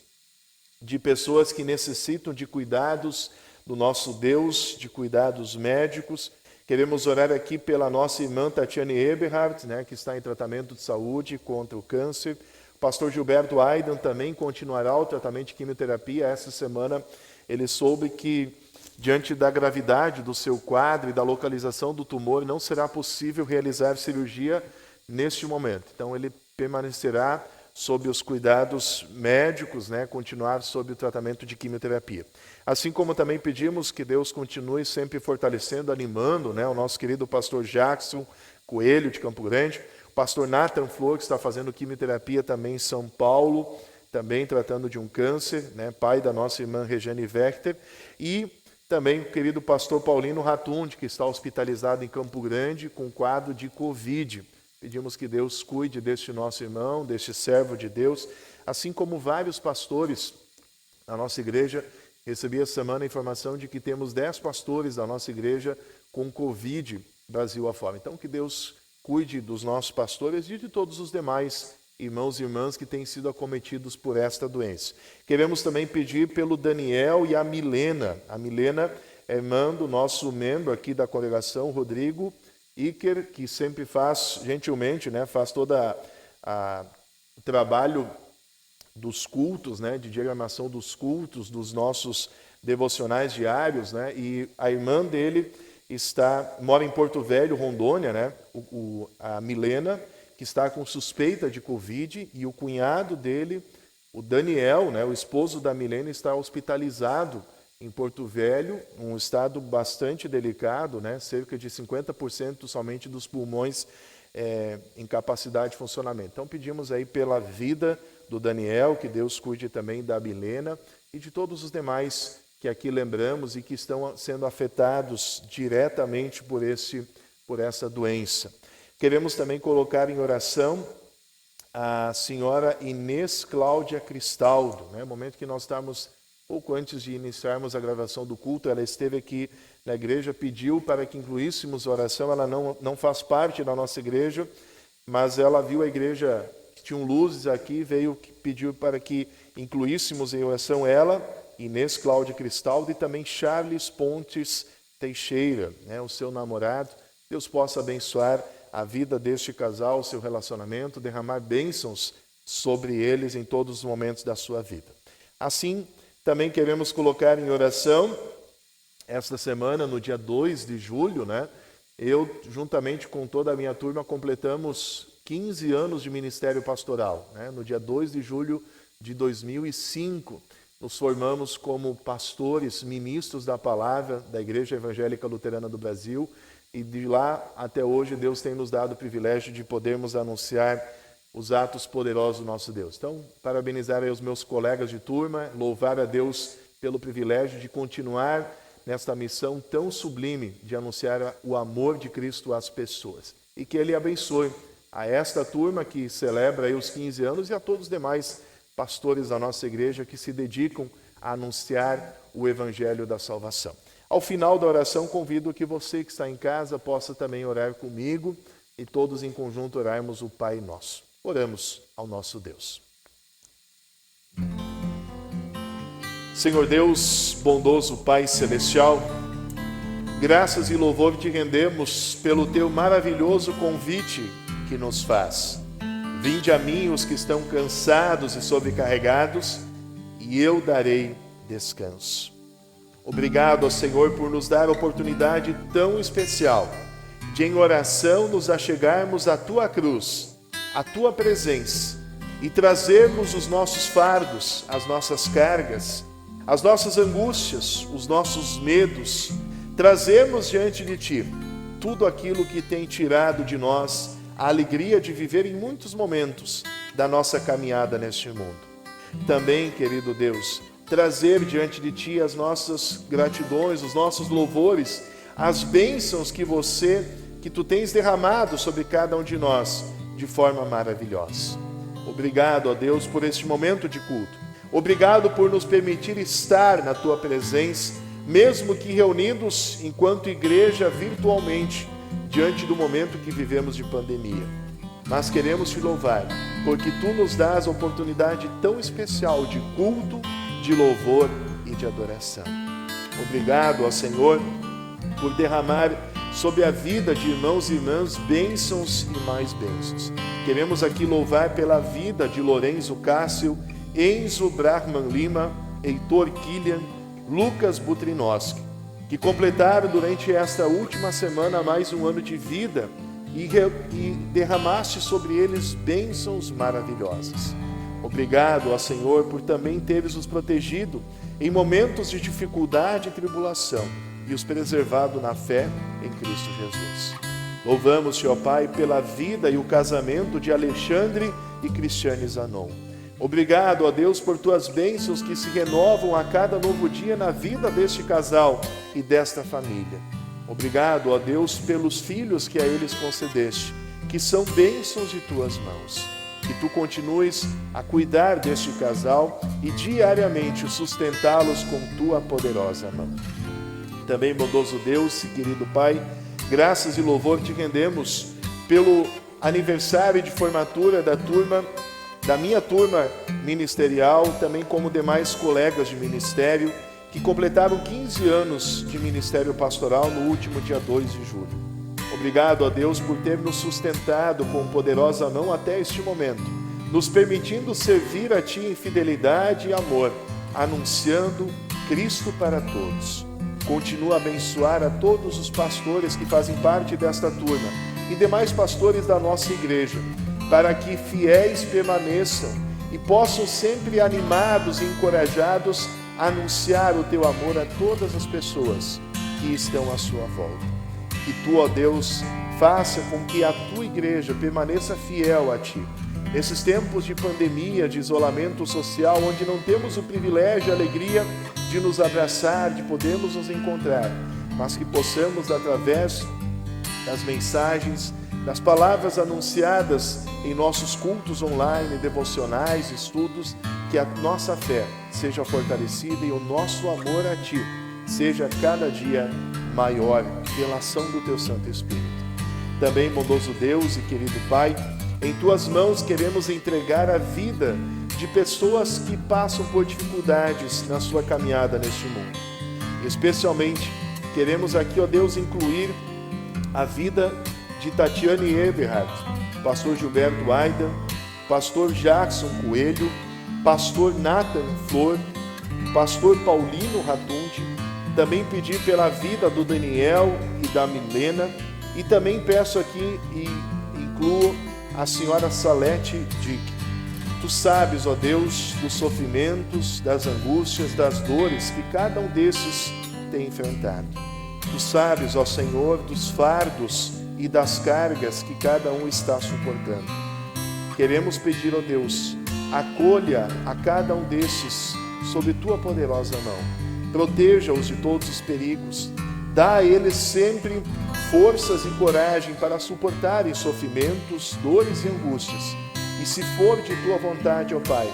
de pessoas que necessitam de cuidados do nosso Deus, de cuidados médicos. Queremos orar aqui pela nossa irmã Tatiane Eberhardt, né, que está em tratamento de saúde contra o câncer. O pastor Gilberto Aidan também continuará o tratamento de quimioterapia. Essa semana ele soube que, diante da gravidade do seu quadro e da localização do tumor, não será possível realizar cirurgia neste momento. Então ele permanecerá sob os cuidados médicos, né, continuar sob o tratamento de quimioterapia. Assim como também pedimos que Deus continue sempre fortalecendo, animando, né, o nosso querido pastor Jackson Coelho, de Campo Grande, o pastor Nathan Flor, que está fazendo quimioterapia também em São Paulo, também tratando de um câncer, né, pai da nossa irmã Regiane Vector, e também o querido pastor Paulino Ratundi, que está hospitalizado em Campo Grande com quadro de Covid. Pedimos que Deus cuide deste nosso irmão, deste servo de Deus, assim como vários pastores na nossa igreja. Recebi essa semana a informação de que temos 10 pastores da nossa igreja com Covid Brasil afora. Então que Deus cuide dos nossos pastores e de todos os demais irmãos e irmãs que têm sido acometidos por esta doença. Queremos também pedir pelo Daniel e a Milena. A Milena é irmã do nosso membro aqui da congregação, Rodrigo Iker, que sempre faz, gentilmente, né, faz toda o trabalho dos cultos, né, de diagramação dos cultos, dos nossos devocionais diários, né, e a irmã dele mora em Porto Velho, Rondônia, né? A Milena, que está com suspeita de Covid, e o cunhado dele, o Daniel, né? O esposo da Milena, está hospitalizado em Porto Velho, um estado bastante delicado, né? Cerca de 50% somente dos pulmões em capacidade de funcionamento. Então pedimos aí pela vida do Daniel, que Deus cuide também da Milena e de todos os demais que aqui lembramos e que estão sendo afetados diretamente por essa doença. Queremos também colocar em oração a senhora Inês Cláudia Cristaldo, né? No momento que nós estamos, pouco antes de iniciarmos a gravação do culto, ela esteve aqui na igreja, pediu para que incluíssemos oração. Ela não faz parte da nossa igreja, mas ela viu a igreja, tinham luzes aqui, pediu para que incluíssemos em oração ela, Inês Cláudia Cristaldo, e também Charles Pontes Teixeira, né, o seu namorado. Deus possa abençoar a vida deste casal, o seu relacionamento, derramar bênçãos sobre eles em todos os momentos da sua vida. Assim, também queremos colocar em oração, esta semana, no dia 2 de julho, né, eu, juntamente com toda a minha turma, completamos 15 anos de ministério pastoral. Né? No dia 2 de julho de 2005, nos formamos como pastores, ministros da palavra da Igreja Evangélica Luterana do Brasil, e de lá até hoje Deus tem nos dado o privilégio de podermos anunciar os atos poderosos do nosso Deus. Então, parabenizar aí os meus colegas de turma, louvar a Deus pelo privilégio de continuar nesta missão tão sublime de anunciar o amor de Cristo às pessoas. E que Ele abençoe a esta turma que celebra aí os 15 anos e a todos os demais pastores da nossa igreja que se dedicam a anunciar o Evangelho da salvação. Ao final da oração, convido que você que está em casa possa também orar comigo e todos em conjunto orarmos o Pai Nosso. Oramos ao nosso Deus. Senhor Deus, bondoso Pai Celestial, graças e louvor te rendemos pelo teu maravilhoso convite que nos faz. Vinde a mim os que estão cansados e sobrecarregados, e eu darei descanso. Obrigado, Senhor, por nos dar a oportunidade tão especial de, em oração, nos achegarmos à tua cruz, à tua presença, e trazermos os nossos fardos, as nossas cargas, as nossas angústias, os nossos medos, trazermos diante de Ti tudo aquilo que tem tirado de nós a alegria de viver em muitos momentos da nossa caminhada neste mundo. Também, querido Deus, trazer diante de Ti as nossas gratidões, os nossos louvores, as bênçãos que Tu tens derramado sobre cada um de nós de forma maravilhosa. Obrigado, ó Deus, por este momento de culto. Obrigado por nos permitir estar na Tua presença, mesmo que reunidos enquanto igreja virtualmente, diante do momento que vivemos de pandemia. Mas queremos Te louvar, porque Tu nos dás a oportunidade tão especial de culto, de louvor e de adoração. Obrigado, ó Senhor, por derramar sobre a vida de irmãos e irmãs bênçãos e mais bênçãos. Queremos aqui louvar pela vida de Lorenzo Cássio, Enzo Brahman Lima, Heitor Kilian, Lucas Butrinoski, que completaram durante esta última semana mais um ano de vida e derramaste sobre eles bênçãos maravilhosas. Obrigado, ó Senhor, por também teres os protegido em momentos de dificuldade e tribulação e os preservado na fé em Cristo Jesus. Louvamos-te, ó Pai, pela vida e o casamento de Alexandre e Cristiane Zanon. Obrigado, ó Deus, por tuas bênçãos que se renovam a cada novo dia na vida deste casal e desta família. Obrigado, ó Deus, pelos filhos que a eles concedeste, que são bênçãos de tuas mãos. Que tu continues a cuidar deste casal e diariamente sustentá-los com tua poderosa mão. Também, bondoso Deus e querido Pai, graças e louvor te rendemos pelo aniversário de formatura da minha turma ministerial, também como demais colegas de ministério, que completaram 15 anos de ministério pastoral no último dia 2 de julho. Obrigado a Deus por ter nos sustentado com poderosa mão até este momento, nos permitindo servir a Ti em fidelidade e amor, anunciando Cristo para todos. Continua a abençoar a todos os pastores que fazem parte desta turma e demais pastores da nossa igreja, para que fiéis permaneçam e possam sempre animados e encorajados a anunciar o teu amor a todas as pessoas que estão à sua volta. Que tu, ó Deus, faça com que a tua igreja permaneça fiel a ti. Nesses tempos de pandemia, de isolamento social, onde não temos o privilégio e a alegria de nos abraçar, de podermos nos encontrar, mas que possamos, através das mensagens, das palavras anunciadas em nossos cultos online, devocionais, estudos, que a nossa fé seja fortalecida e o nosso amor a ti seja cada dia maior pela ação do teu Santo Espírito. Também, bondoso Deus e querido Pai, em tuas mãos queremos entregar a vida de pessoas que passam por dificuldades na sua caminhada neste mundo. Especialmente, queremos aqui, ó Deus, incluir a vida de Tatiane Eberhard, pastor Gilberto Aidan, pastor Jackson Coelho, pastor Nathan Flor, pastor Paulino Ratundi. Também pedir pela vida do Daniel e da Milena, e também peço aqui e incluo a senhora Salete Dick. Tu sabes, ó Deus, dos sofrimentos, das angústias, das dores que cada um desses tem enfrentado. Tu sabes, ó Senhor, dos fardos e das cargas que cada um está suportando. Queremos pedir, ó Deus, acolha a cada um desses sob tua poderosa mão. Proteja-os de todos os perigos. Dá a eles sempre forças e coragem para suportarem sofrimentos, dores e angústias. E se for de tua vontade, ó Pai,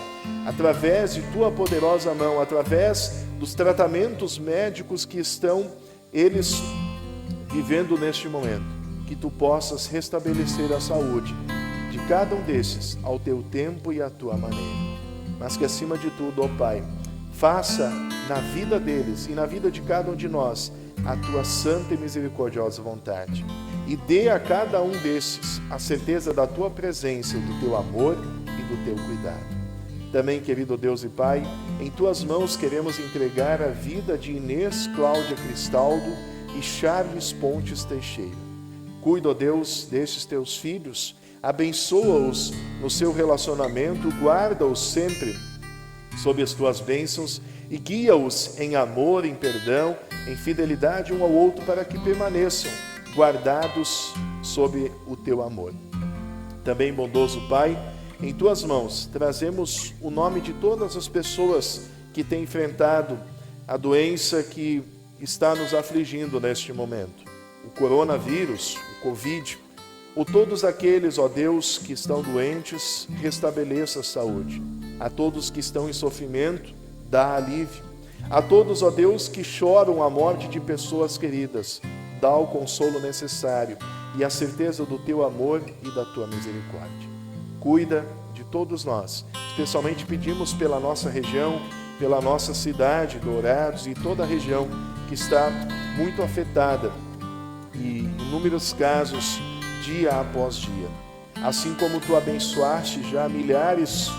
através de tua poderosa mão, através dos tratamentos médicos que estão eles vivendo neste momento, que tu possas restabelecer a saúde de cada um desses ao teu tempo e à tua maneira. Mas que acima de tudo, ó Pai, faça na vida deles e na vida de cada um de nós a tua santa e misericordiosa vontade. E dê a cada um desses a certeza da tua presença, do teu amor e do teu cuidado. Também, querido Deus e Pai, em tuas mãos queremos entregar a vida de Inês Cláudia Cristaldo e Charles Pontes Teixeira. Cuida, ó Deus, destes teus filhos, abençoa-os no seu relacionamento, guarda-os sempre sob as tuas bênçãos e guia-os em amor, em perdão, em fidelidade um ao outro, para que permaneçam guardados sob o teu amor. Também, bondoso Pai, em tuas mãos trazemos o nome de todas as pessoas que têm enfrentado a doença que está nos afligindo neste momento. O coronavírus, o Covid, ou todos aqueles, ó Deus, que estão doentes, restabeleça a saúde. A todos que estão em sofrimento, dá alívio. A todos, ó Deus, que choram a morte de pessoas queridas, dá o consolo necessário e a certeza do teu amor e da tua misericórdia. Cuida de todos nós, especialmente pedimos pela nossa região, pela nossa cidade, Dourados e toda a região que está muito afetada e inúmeros casos dia após dia. Assim como tu abençoaste já milhares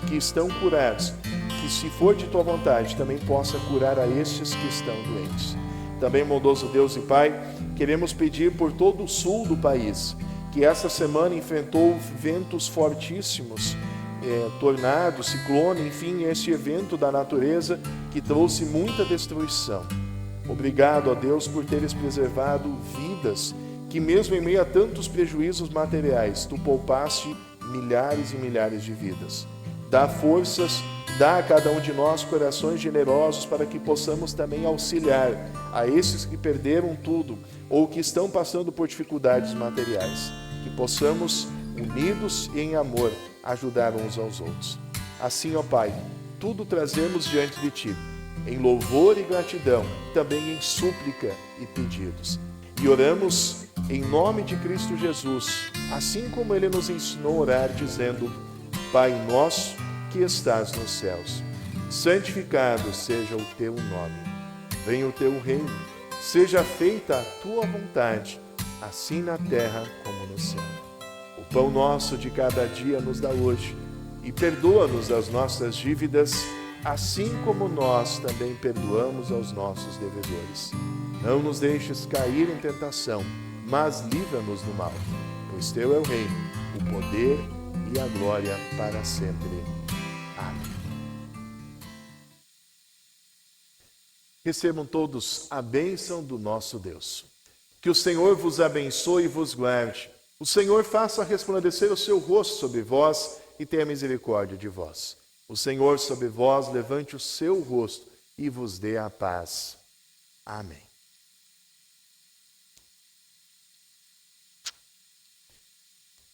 que estão curados, que se for de tua vontade também possa curar a estes que estão doentes. Também, bondoso Deus e Pai, queremos pedir por todo o sul do país, que essa semana enfrentou ventos fortíssimos, tornados, ciclone, enfim, este evento da natureza que trouxe muita destruição. Obrigado, ó Deus, por teres preservado vidas, que mesmo em meio a tantos prejuízos materiais, tu poupaste milhares e milhares de vidas. Dá forças, dá a cada um de nós corações generosos para que possamos também auxiliar a esses que perderam tudo ou que estão passando por dificuldades materiais. Que possamos, unidos e em amor, ajudar uns aos outros. Assim, ó Pai, tudo trazemos diante de Ti, em louvor e gratidão, também em súplica e pedidos. E oramos em nome de Cristo Jesus, assim como Ele nos ensinou a orar, dizendo: Pai nosso que estás nos céus, santificado seja o Teu nome. Venha o Teu reino, seja feita a Tua vontade, assim na terra como no céu. O pão nosso de cada dia nos dá hoje, e perdoa-nos as nossas dívidas, assim como nós também perdoamos aos nossos devedores. Não nos deixes cair em tentação, mas livra-nos do mal, pois teu é o reino, o poder e a glória para sempre. Amém. Recebam todos a bênção do nosso Deus. Que o Senhor vos abençoe e vos guarde. O Senhor faça resplandecer o seu rosto sobre vós e tenha misericórdia de vós. O Senhor sobre vós levante o seu rosto e vos dê a paz. Amém.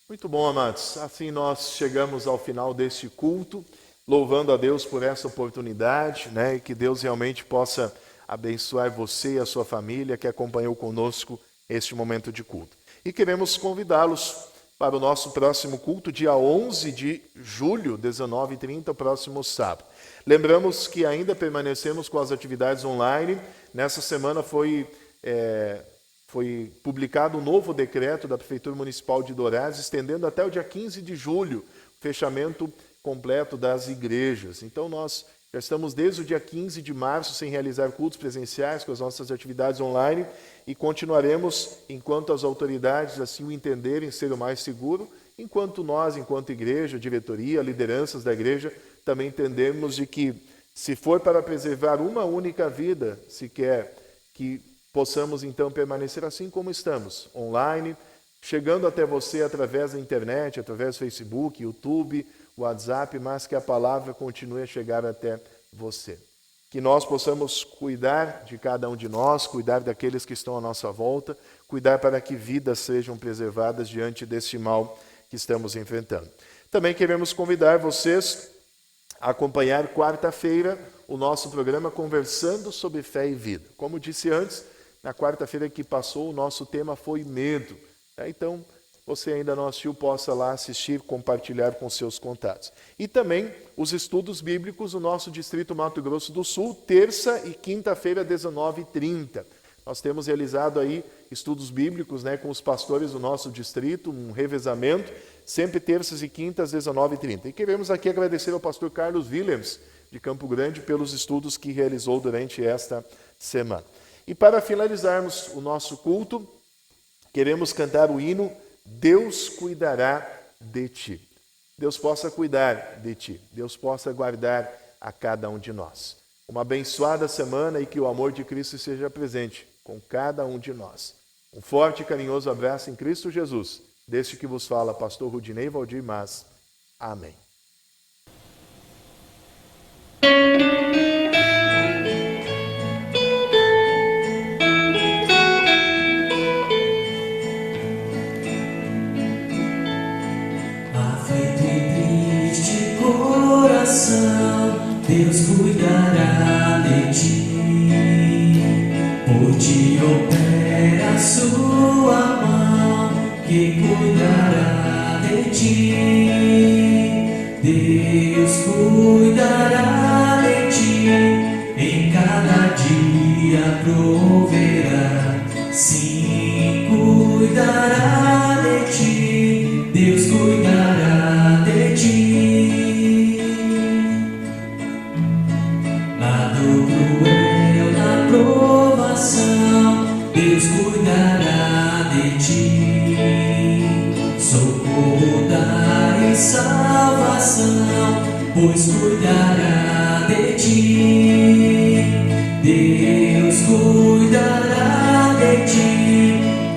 Muito bom, amados. Assim nós chegamos ao final deste culto, louvando a Deus por essa oportunidade, né? E que Deus realmente possa abençoar você e a sua família que acompanhou conosco este momento de culto. E queremos convidá-los para o nosso próximo culto, dia 11 de julho, 19h30, o próximo sábado. Lembramos que ainda permanecemos com as atividades online. Nessa semana foi publicado um novo decreto da Prefeitura Municipal de Dourados, estendendo até o dia 15 de julho o fechamento completo das igrejas. Então nós já estamos desde o dia 15 de março sem realizar cultos presenciais com as nossas atividades online e continuaremos enquanto as autoridades assim o entenderem ser o mais seguro, enquanto nós, enquanto igreja, diretoria, lideranças da igreja, também entendemos de que se for para preservar uma única vida, se quer que possamos então permanecer assim como estamos, online, chegando até você através da internet, através do Facebook, YouTube, WhatsApp, mas que a palavra continue a chegar até você. Que nós possamos cuidar de cada um de nós, cuidar daqueles que estão à nossa volta, cuidar para que vidas sejam preservadas diante deste mal que estamos enfrentando. Também queremos convidar vocês a acompanhar quarta-feira o nosso programa Conversando sobre Fé e Vida. Como disse antes, na quarta-feira que passou, o nosso tema foi medo. Então, você ainda não assistiu, possa lá assistir, compartilhar com seus contatos. E também os estudos bíblicos do nosso Distrito Mato Grosso do Sul, terça e quinta-feira, 19h30. Nós temos realizado aí estudos bíblicos, né, com os pastores do nosso distrito, um revezamento, sempre terças e quintas, 19h30. E queremos aqui agradecer ao pastor Carlos Willems, de Campo Grande, pelos estudos que realizou durante esta semana. E para finalizarmos o nosso culto, queremos cantar o hino Deus cuidará de ti. Deus possa cuidar de ti. Deus possa guardar a cada um de nós. Uma abençoada semana e que o amor de Cristo seja presente com cada um de nós. Um forte e carinhoso abraço em Cristo Jesus. Deste que vos fala, pastor Rudinei Valdir Mas. Amém. Deus cuidará de ti, por ti opera a sua mão, que cuidará de ti. Deus cuidará de ti, em cada dia proverá, sim, cuidará de ti. Deus cuidará de ti. Deus cuidará de ti, socorro dá e salvação, pois cuidará de ti. Deus cuidará de ti,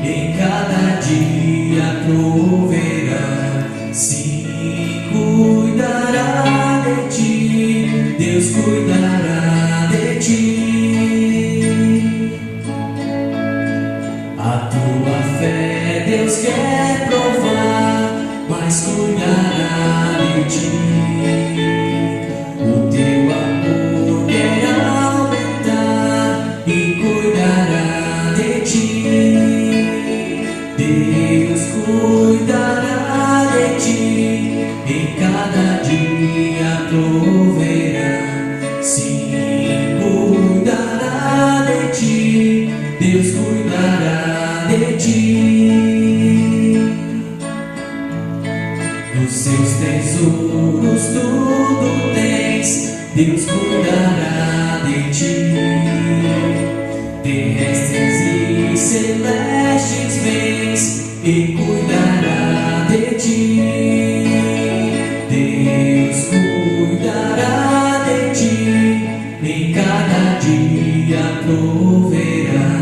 em cada dia proverá, sim, cuidará de ti. Deus cuidará de ti. A tua fé Deus quer provar, mas cuidará de ti. O teu amor quer aumentar e cuidará de ti. Deus cuidará de ti, em cada dia proverá, sim, cuidará de ti. Deus cuidará de ti. Dos seus tesouros tudo tens, Deus cuidará de ti. Terrestres e celestes vens e cuidará de ti. Deus cuidará de ti, em cada dia proverá.